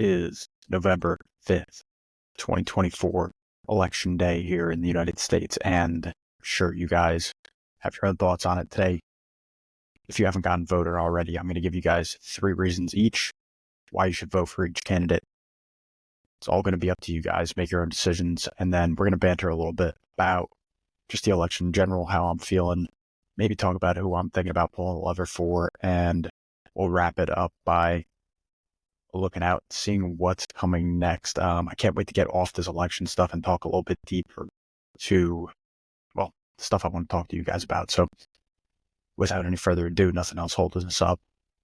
is November 5th, 2024, election day here in the United States, and I'm sure you guys have your own thoughts on it today. If you haven't gotten voted already, I'm going to give you guys 3 reasons each why you should vote for each candidate. It's all going to be up to you guys. Make your own decisions, and then we're going to banter a little bit about just the election in general, how I'm feeling, maybe talk about who I'm thinking about pulling the lever for, and we'll wrap it up by looking out, seeing what's coming next. I can't wait to get off this election stuff and talk a little bit deeper to, well, stuff I want to talk to you guys about. So without any further ado, nothing else holding us up.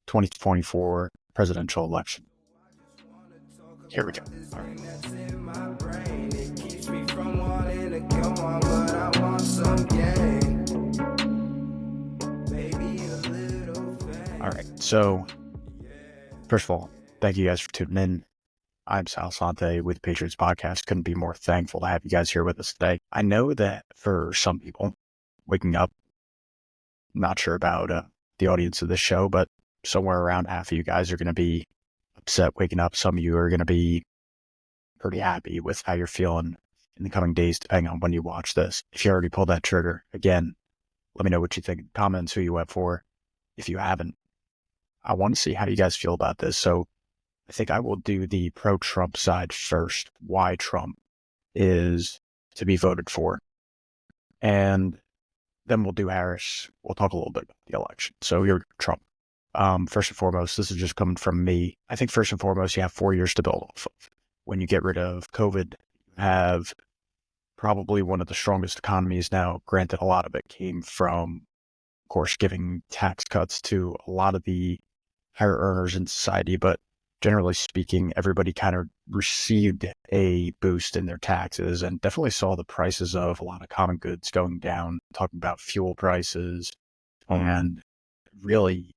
2024 presidential election. Here we go. All right. All right. So first of all, thank you guys for tuning in. I'm Sal Sante with Patriots podcast. Couldn't be more thankful to have you guys here with us today. I know that for some people, waking up, not sure about the audience of this show, but somewhere around half of you guys are going to be upset waking up. Some of you are going to be pretty happy with how you're feeling in the coming days, depending on when you watch this. If you already pulled that trigger, again, let me know what you think in comments, who you went for. If you haven't, I want to see how you guys feel about this. So I think I will do the pro-Trump side first, why Trump is to be voted for. And then we'll do Harris. We'll talk a little bit about the election. So you're Trump. First and foremost, this is just coming from me. I think first and foremost, you have 4 years to build off of. When you get rid of COVID, you have probably one of the strongest economies now. Granted, a lot of it came from, of course, giving tax cuts to a lot of the higher earners in society, but generally speaking, everybody kind of received a boost in their taxes and definitely saw the prices of a lot of common goods going down, talking about fuel prices and really,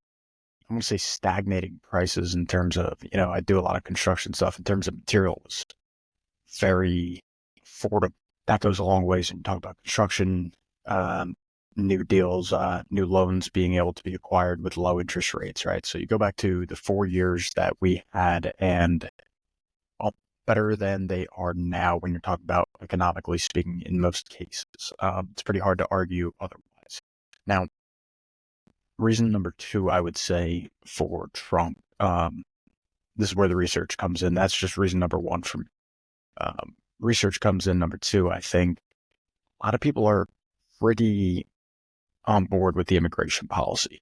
I want to say stagnating prices in terms of, I do a lot of construction stuff in terms of materials, very affordable. That goes a long ways when you talk about construction, new deals, new loans being able to be acquired with low interest rates, right? So you go back to the 4 years that we had and better than they are now when you're talking about economically speaking in most cases. It's pretty hard to argue otherwise. Now, reason number 2, I would say for Trump, this is where the research comes in. That's just reason number 1 for me. Research comes in number 2. I think a lot of people are pretty on board with the immigration policy.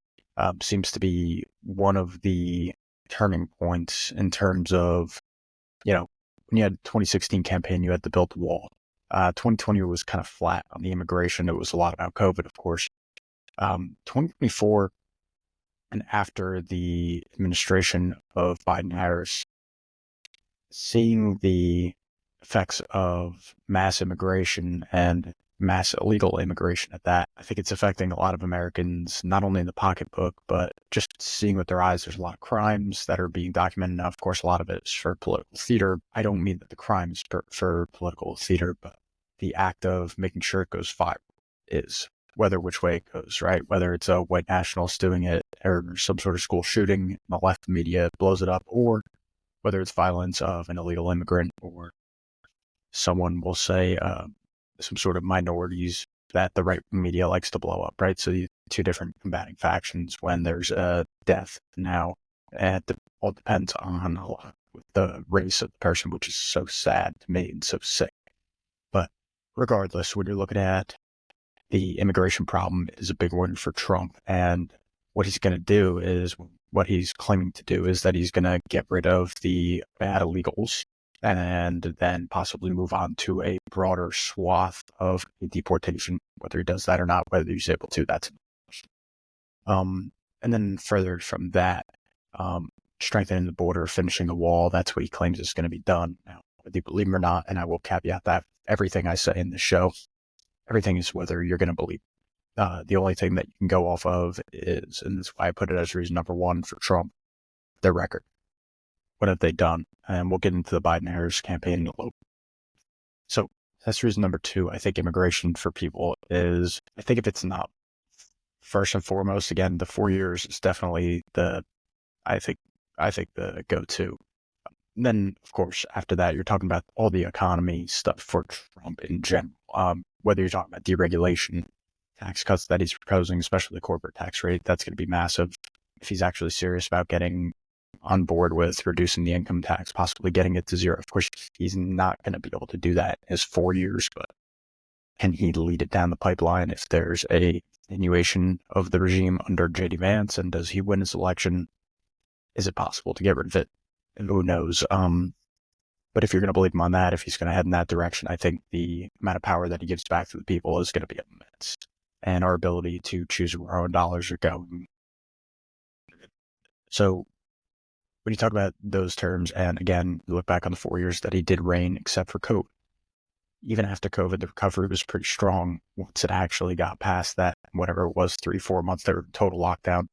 Seems to be one of the turning points in terms of, when you had the 2016 campaign, you had to build the wall. 2020 was kind of flat on the immigration. It was a lot about COVID, of course. 2024, and after the administration of Biden-Harris, seeing the effects of mass immigration and mass illegal immigration at that, I think it's affecting a lot of Americans, not only in the pocketbook, but just seeing with their eyes. There's a lot of crimes that are being documented. Now, of course, a lot of it is for political theater. I don't mean that the crime is for political theater, but the act of making sure it goes viral is, whether which way it goes, right? Whether it's a white nationalist doing it or some sort of school shooting, the left media blows it up, or whether it's violence of an illegal immigrant, or someone will say some sort of minorities that the right media likes to blow up, right? So the 2 different combating factions when there's a death now, and it all depends on a lot with the race of the person, which is so sad to me and so sick. But regardless, when you're looking at the immigration problem is a big one for Trump, and what he's going to do is, what he's claiming to do is that he's going to get rid of the bad illegals and then possibly move on to a broader swath of deportation. Whether he does that or not, whether he's able to, that's and then further from that, strengthening the border, finishing the wall, that's what he claims is going to be done. Now, whether you believe him or not, and I will caveat that everything I say in the show, everything is whether you're going to believe. The only thing that you can go off of is, and that's why I put it as reason number 1 for Trump, their record. What have they done? And we'll get into the Biden-Harris campaign in a little bit. So that's reason number 2. I think immigration for people is, I think if it's not first and foremost, again, the 4 years is definitely I think the go-to. then, of course, after that, you're talking about all the economy stuff for Trump in general. Whether you're talking about deregulation, tax cuts that he's proposing, especially the corporate tax rate, that's going to be massive. If he's actually serious about getting on board with reducing the income tax, possibly getting it to zero. Of course, he's not going to be able to do that in his 4 years, but can he lead it down the pipeline if there's a continuation of the regime under J.D. Vance? And does he win his election? Is it possible to get rid of it? And who knows? But if you're going to believe him on that, if he's going to head in that direction, I think the amount of power that he gives back to the people is going to be immense. And our ability to choose where our own dollars are going. So when you talk about those terms, and again, you look back on the 4 years that he did reign, except for COVID, even after COVID, the recovery was pretty strong once it actually got past that, whatever it was, 3-4 months, they were in total lockdown.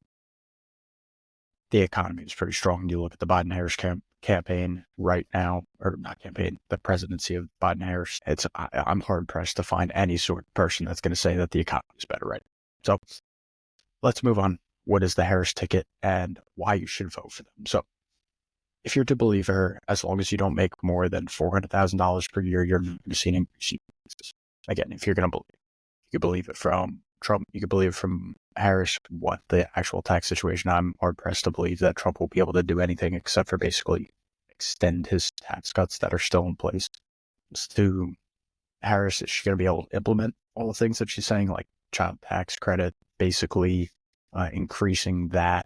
The economy was pretty strong. You look at the Biden-Harris campaign right now, or not campaign, the presidency of Biden-Harris. I'm hard-pressed to find any sort of person that's going to say that the economy is better right now. So let's move on. What is the Harris ticket and why you should vote for them? So if you're to believe her, as long as you don't make more than $400,000 per year, you're not going to see an increase in taxes. Again, if you're going to believe it, you could believe it from Trump, you could believe it from Harris, what the actual tax situation. I'm hard pressed to believe that Trump will be able to do anything except for basically extend his tax cuts that are still in place. To Harris, is she going to be able to implement all the things that she's saying, like child tax credit, basically increasing that?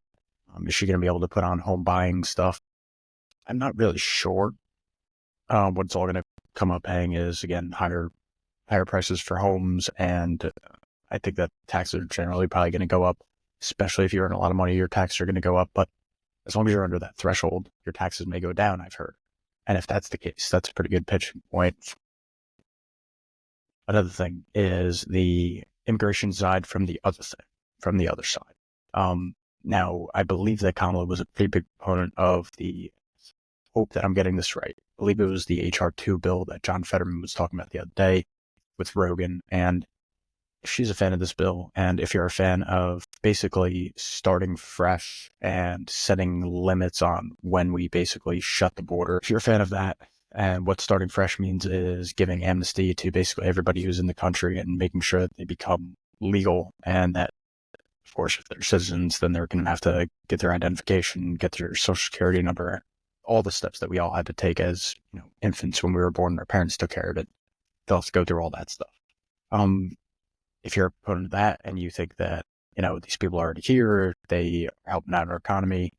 Is she going to be able to put on home buying stuff? I'm not really sure. What it's all going to come up paying is, again, higher prices for homes, and I think that taxes are generally probably going to go up, especially if you earn a lot of money, your taxes are going to go up. But as long as you're under that threshold, your taxes may go down, I've heard. And if that's the case, that's a pretty good pitching point. Another thing is the immigration side from the other side. Now, I believe that Kamala was a pretty big proponent of the, hope that I'm getting this right, I believe it was the H.R. 2 bill that John Fetterman was talking about the other day with Rogan. And if she's a fan of this bill, and if you're a fan of basically starting fresh and setting limits on when we basically shut the border, if you're a fan of that, and what starting fresh means is giving amnesty to basically everybody who's in the country and making sure that they become legal, and that, of course, if they're citizens, then they're going to have to get their identification, get their social security number, all the steps that we all had to take as infants when we were born. Our parents took care of it. They'll have to go through all that stuff. If you're a proponent of that and you think that, these people are already here, they are helping out our economy,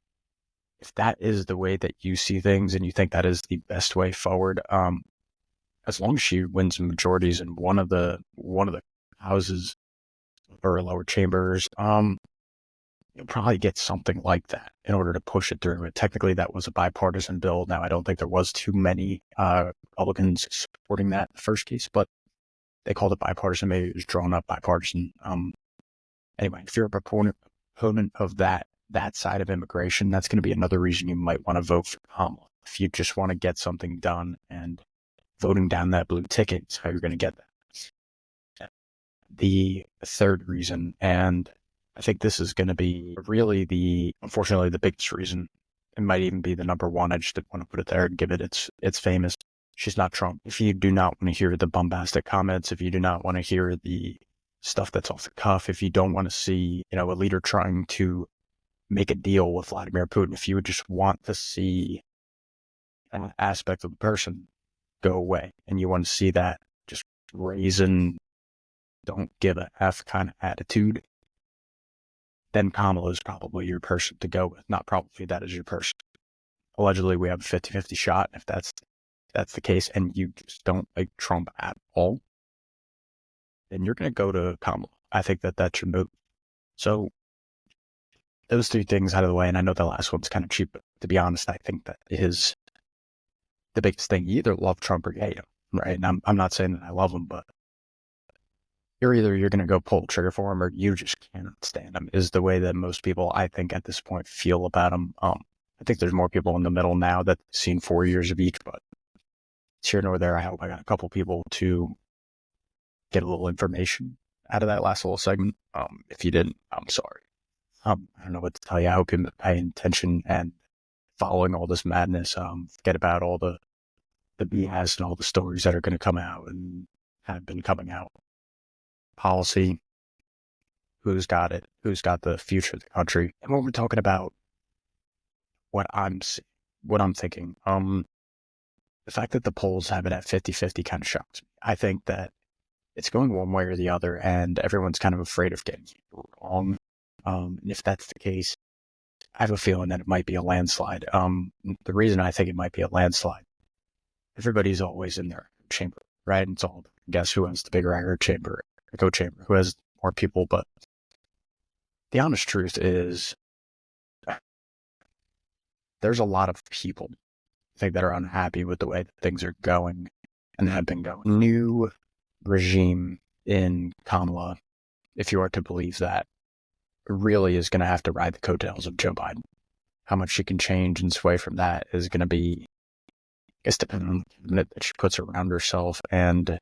if that is the way that you see things and you think that is the best way forward, as long as she wins majorities in one of the houses or lower chambers, you'll probably get something like that in order to push it through. And technically, that was a bipartisan bill. Now, I don't think there was too many Republicans supporting that in the first case, but they called it bipartisan. Maybe it was drawn up bipartisan. Anyway, if you're a proponent of that side of immigration, that's going to be another reason you might want to vote for Kamala. If you just want to get something done, and voting down that blue ticket is how you're going to get that. The third reason, and I think this is going to be really unfortunately, the biggest reason, it might even be the number one. I just didn't want to put it there and give it its famous. She's not Trump. If you do not want to hear the bombastic comments, if you do not want to hear the stuff that's off the cuff, if you don't want to see, a leader trying to make a deal with Vladimir Putin, if you would just want to see that aspect of the person go away, and you want to see that just brazen, don't give a F kind of attitude, then Kamala is probably your person to go with. Not probably, that is your person. Allegedly, we have a 50-50 shot. If that's the case, and you just don't like Trump at all, then you're going to go to Kamala. I think that's your move. So those three things out of the way, and I know the last one's kind of cheap, but to be honest, I think that is the biggest thing. You either love Trump or you hate him, right? And I'm not saying that I love him, but you're going to go pull the trigger for him, or you just cannot stand him, is the way that most people, I think, at this point feel about him. I think there's more people in the middle now that have seen 4 years of each, but it's here nor there. I hope I got a couple people to get a little information out of that last little segment. If you didn't, I'm sorry. I don't know what to tell you. I hope you're paying attention and following all this madness. Forget about all the BS and all the stories that are going to come out and have been coming out. Policy, who's got it, who's got the future of the country. And when we're talking about what I'm thinking, the fact that the polls have it at 50-50 kind of shocks me. I think that it's going one way or the other, and everyone's kind of afraid of getting it wrong. And if that's the case, I have a feeling that it might be a landslide. The reason I think it might be a landslide, everybody's always in their chamber, right? It's all guess who has the bigger echo chamber, who has more people. But the honest truth is, there's a lot of people I think that are unhappy with the way that things are going and have been going. New regime in Kamala, if you are to believe that, really is going to have to ride the coattails of Joe Biden. How much she can change and sway from that is going to be, I guess, depending on the cabinet that she puts around herself and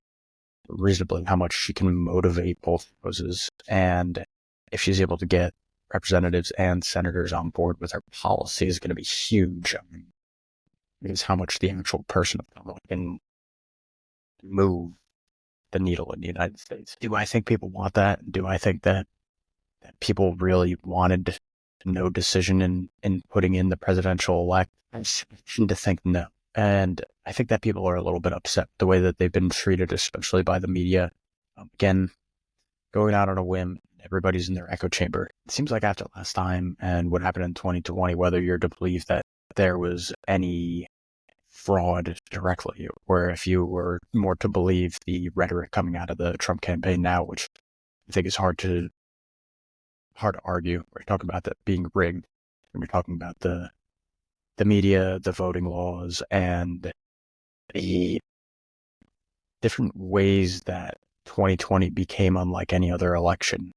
reasonably how much she can motivate both houses, and if she's able to get representatives and senators on board with her policy is going to be huge. Because how much the actual person of Kamala can move the needle in the United States. Do I think people want that? Do I think that people really wanted no decision in putting in the presidential elect? I tend to think no. And I think that people are a little bit upset the way that they've been treated, especially by the media. Again, going out on a whim, everybody's in their echo chamber. It seems like after last time and what happened in 2020, whether you're to believe that there was any fraud directly, or if you were more to believe the rhetoric coming out of the Trump campaign now, which I think is hard to argue. We're talking about that being rigged, and we're talking about the media, the voting laws, and the different ways that 2020 became unlike any other election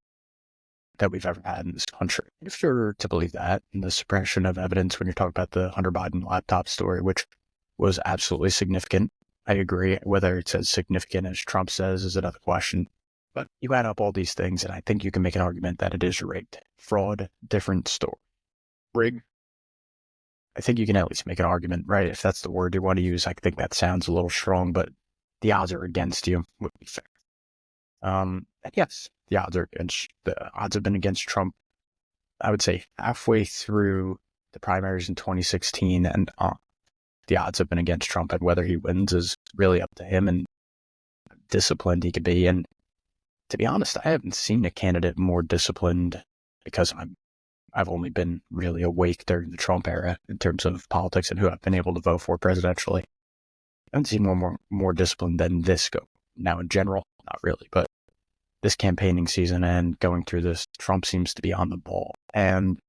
that we've ever had in this country. If you're to believe that, and the suppression of evidence when you're talking about the Hunter Biden laptop story, which was absolutely significant. I agree. Whether it's as significant as Trump says is another question. But you add up all these things, and I think you can make an argument that it is rigged. Fraud, different story. Rig, I think you can at least make an argument, right? If that's the word you want to use, I think that sounds a little strong, but the odds are against you, would be fair. And yes, the odds have been against Trump, I would say, halfway through the primaries in 2016 and on. The odds have been against Trump, and whether he wins is really up to him and how disciplined he could be. And to be honest, I haven't seen a candidate more disciplined, because I've only been really awake during the Trump era in terms of politics and who I've been able to vote for presidentially. I haven't seen one more disciplined than this go. Now, in general, not really, but this campaigning season and going through this, Trump seems to be on the ball. And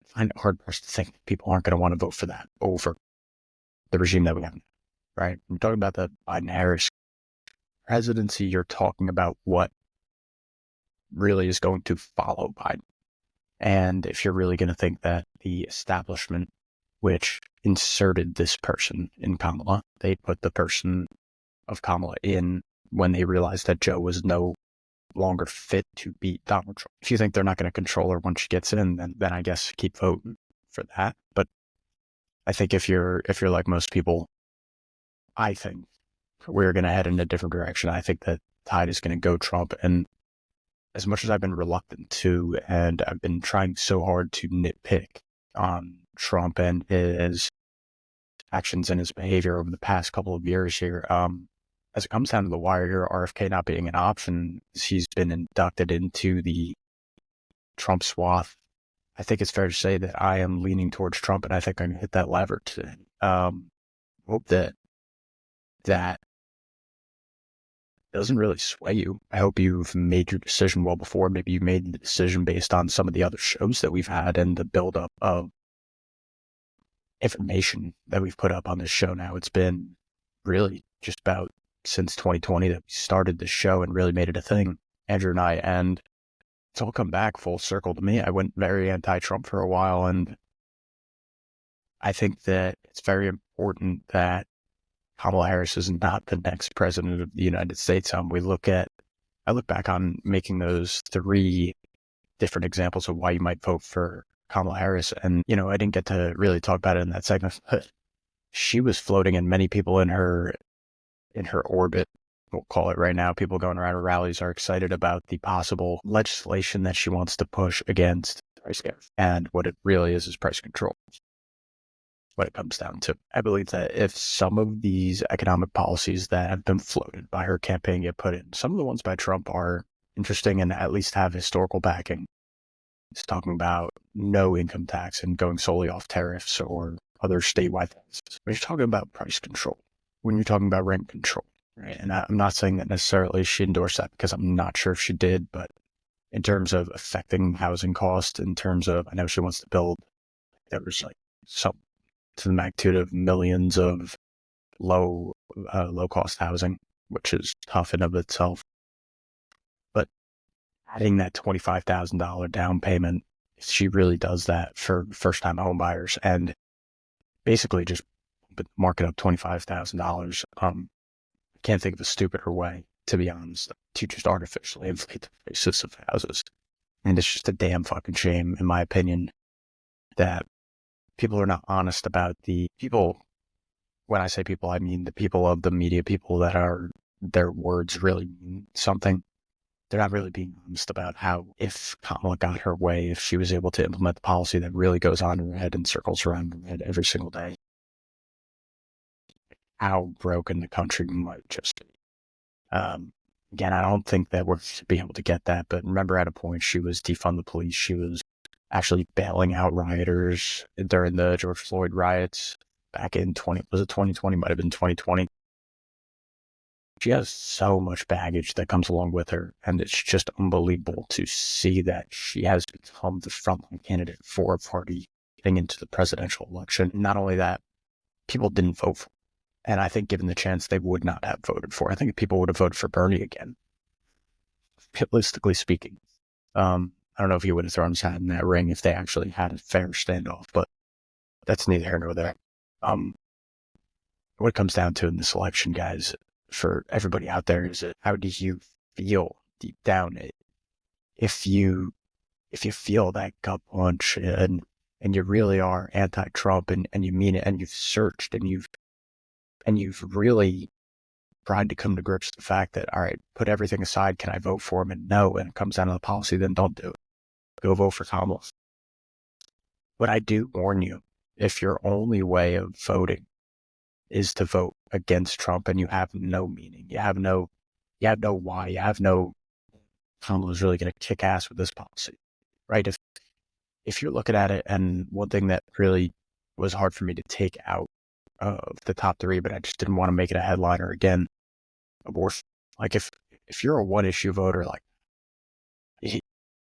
I find it hard for us to think people aren't going to want to vote for that over the regime that we have, right? We're talking about the Biden-Harris presidency. You're talking about what really is going to follow Biden. And if you're really going to think that the establishment, which inserted this person in Kamala, they put the person of Kamala in when they realized that Joe was no longer fit to beat Donald Trump. If you think they're not going to control her once she gets in, then I guess keep voting for that. But I think if you're like most people, I think we're going to head in a different direction. I think that tide is going to go Trump. And as much as I've been reluctant to, and I've been trying so hard to nitpick on Trump and his actions and his behavior over the past couple of years here, as it comes down to the wire here, RFK not being an option, he's been inducted into the Trump swath. I think it's fair to say that I am leaning towards Trump, and I think I'm going to hit that lever today. Hope that doesn't really sway you. I hope you've made your decision well before. Maybe you made the decision based on some of the other shows that we've had and the buildup of information that we've put up on this show now. It's been really just about since 2020 that we started this show and really made it a thing, Andrew and I, and it's all come back full circle to me. I went very anti-Trump for a while, and I think that it's very important that Kamala Harris is not the next president of the United States. I look back on making those 3 different examples of why you might vote for Kamala Harris. And, I didn't get to really talk about it in that segment, but she was floating, and many people in her orbit, we'll call it right now, people going around her rallies are excited about the possible legislation that she wants to push against price caps. And what it really is price control. What it comes down to. I believe that if some of these economic policies that have been floated by her campaign get put in, some of the ones by Trump are interesting and at least have historical backing. He's talking about no income tax and going solely off tariffs or other statewide things. When you're talking about price control, when you're talking about rent control, right? And I'm not saying that necessarily she endorsed that, because I'm not sure if she did, but in terms of affecting housing costs, in terms of, I know she wants to build, there was like some to the magnitude of millions of low cost housing, which is tough in of itself. But adding that $25,000 down payment, if she really does that for first time home buyers, and basically just mark it up $25,000, I can't think of a stupider way, to be honest, to just artificially inflate the prices of houses. And it's just a damn fucking shame, in my opinion, that people are not honest about the people. When I say people, I mean the people of the media, people that are, their words really mean something. They're not really being honest about how, if Kamala got her way, if she was able to implement the policy that really goes on in her head and circles around her head every single day, how broken the country might just be. Again, I don't think that we're to be able to get that, but remember, at a point, she was defund the police. She was actually bailing out rioters during the George Floyd riots back in 2020? Might have been 2020. She has so much baggage that comes along with her, and it's just unbelievable to see that she has become the frontline candidate for a party getting into the presidential election. Not only that, people didn't vote for her. And I think given the chance, they would not have voted for her. I think people would have voted for Bernie again, realistically speaking. I don't know if he would have thrown his hat in that ring if they actually had a fair standoff, but that's neither here nor there. What it comes down to in this election, guys, for everybody out there, is how do you feel deep down? If you feel that gut punch and you really are anti-Trump and you mean it, and you've searched and you've really tried to come to grips with the fact that, all right, put everything aside, can I vote for him? And no, and it comes down to the policy, then don't do it. Go vote for Kamala. But I do warn you, if your only way of voting is to vote against Trump and you have no meaning, you have no why, you have no, Kamala's really going to kick ass with this policy, right? If you're looking at it, and one thing that really was hard for me to take out of the top three, but I just didn't want to make it a headliner again, abortion. Like if you're a one issue voter, like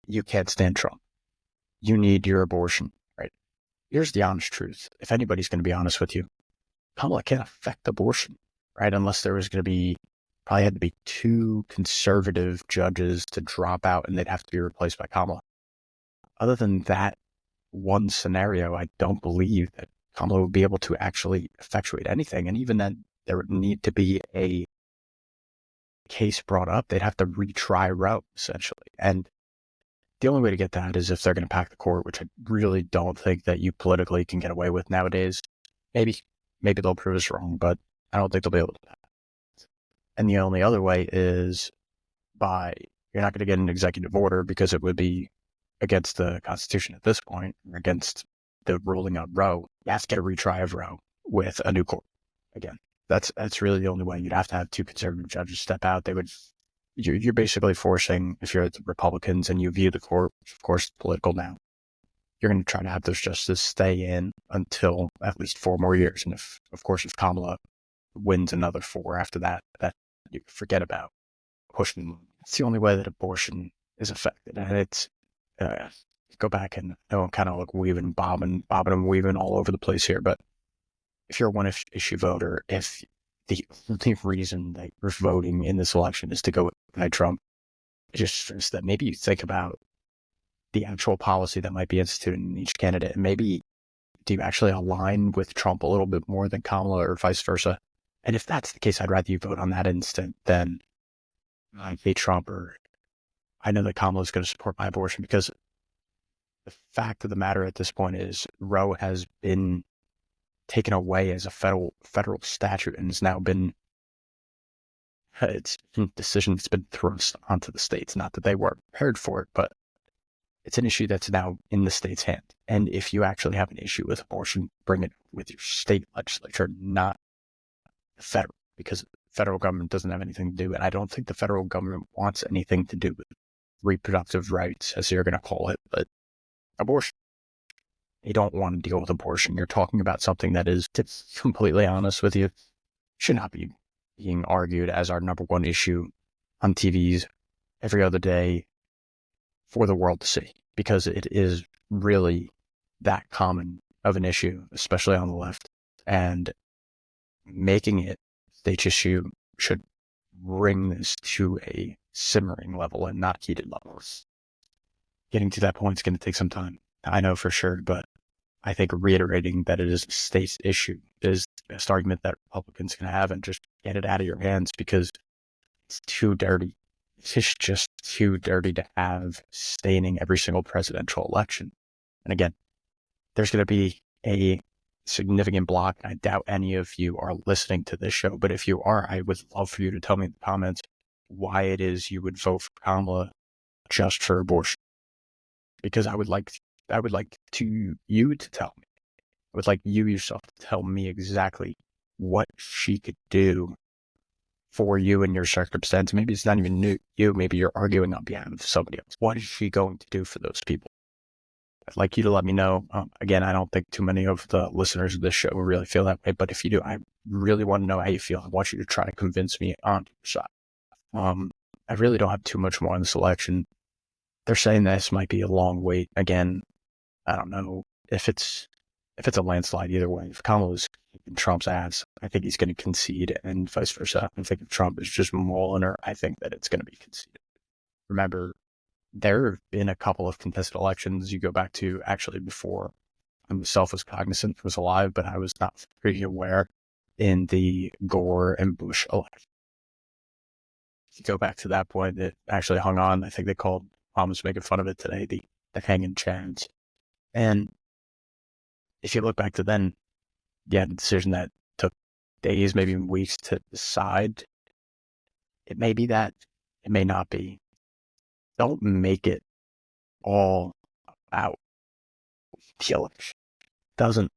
you can't stand Trump, you need your abortion, right? Here's the honest truth. If anybody's going to be honest with you, Kamala can't affect abortion, right? Unless there was going to be, probably had to be 2 conservative judges to drop out and they'd have to be replaced by Kamala. Other than that one scenario, I don't believe that Kamala would be able to actually effectuate anything. And even then, there would need to be a case brought up. They'd have to retry Roe, essentially. And the only way to get that is if they're going to pack the court, which I really don't think that you politically can get away with nowadays. Maybe they'll prove us wrong, but I don't think they'll be able to do that. And the only other way is by, you're not going to get an executive order because it would be against the Constitution at this point, or against the ruling on Roe. You have to get a retry of Roe with a new court. Again, that's really the only way. You'd have to have 2 conservative judges step out. They would, you're basically forcing, if you're the Republicans and you view the court, which of course political now, you're going to try to have those justices stay in until at least 4 more years. And if Kamala wins another 4 after that you forget about pushing. It's the only way that abortion is affected. And it's, go back, and I know I'm kind of like bobbing and weaving all over the place here, but if you're a one issue voter, if the only reason that you're voting in this election is to go with Trump, just that maybe you think about the actual policy that might be instituted in each candidate, and maybe do you actually align with Trump a little bit more than Kamala, or vice versa? And if that's the case, I'd rather you vote on that instant than I hate Trump, or I know that Kamala is going to support my abortion, because the fact of the matter at this point is Roe has been taken away as a federal statute and has now been it's a decision that's been thrust onto the states. Not that they weren't prepared for it, but it's an issue that's now in the state's hand. And if you actually have an issue with abortion, bring it with your state legislature, not the federal, because the federal government doesn't have anything to do. And I don't think the federal government wants anything to do with reproductive rights, as you're going to call it, but abortion. They don't want to deal with abortion. You're talking about something that is, to be completely honest with you, should not be being argued as our number one issue on TVs every other day for the world to see, because it is really that common of an issue, especially on the left. And making it state's issue should bring this to a simmering level and not heated levels. Getting to that point is going to take some time, I know for sure, but I think reiterating that it is a state's issue is the best argument that Republicans can have, and just get it out of your hands, because it's too dirty. It's just too dirty to have staining every single presidential election. And again, there's going to be a significant block. I doubt any of you are listening to this show, but if you are, I would love for you to tell me in the comments why it is you would vote for Kamala just for abortion. Because I would like you to tell me. I would like you yourself to tell me exactly what she could do for you in your circumstance. Maybe it's not even you. Maybe you're arguing on behalf of somebody else. What is she going to do for those people? I'd like you to let me know. Again, I don't think too many of the listeners of this show really feel that way, but if you do, I really want to know how you feel. I want you to try to convince me on your side. I really don't have too much more on this election. They're saying this might be a long wait. Again, I don't know if it's a landslide either way. If Kamala's in Trump's ass, I think he's going to concede, and vice versa. I think if Trump is just mauling her, I think that it's going to be conceded. Remember, there have been a couple of contested elections. You go back to actually before I myself was cognizant, was alive, but I was not pretty aware in the Gore and Bush election. You go back to that point, it actually hung on. I think they called, Mom was making fun of it today, the hanging chads. And if you look back to then, you had a decision that took days, maybe even weeks to decide. It may be that, it may not be. Don't make it all about the election.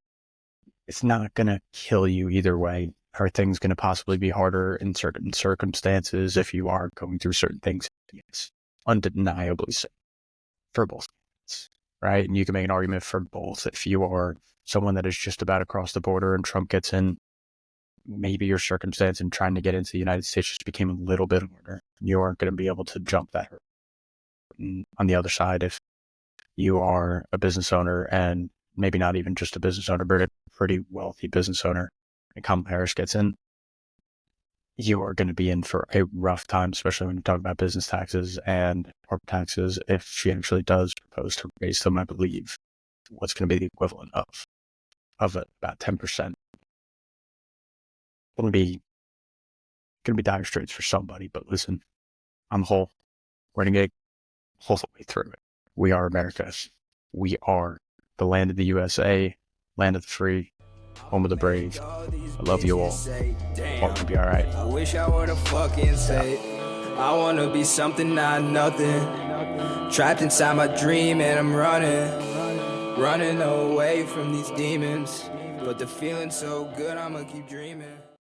It's not going to kill you either way. Are things going to possibly be harder in certain circumstances if you are going through certain things? Yes, undeniably so, for both sides, right? And you can make an argument for both. If you are someone that is just about to cross the border and Trump gets in, maybe your circumstance in trying to get into the United States just became a little bit harder. You aren't going to be able to jump that hurdle. And on the other side, if you are a business owner, and maybe not even just a business owner, but a pretty wealthy business owner, and Kamala Harris gets in, you are going to be in for a rough time, especially when you talk about business taxes and corporate taxes. If she actually does propose to raise them, I believe what's going to be the equivalent of it, about 10%. Going to be dire straits for somebody. But listen, on the whole, we're going to get all the way through it. We are America. We are the land of the USA, land of the free, home of the brave. I love you all. All gonna be all right. I wish I were the fucking say. I wanna be something, not nothing. Trapped inside my dream and I'm running away from these demons. But the feeling's so good, I'ma keep dreaming.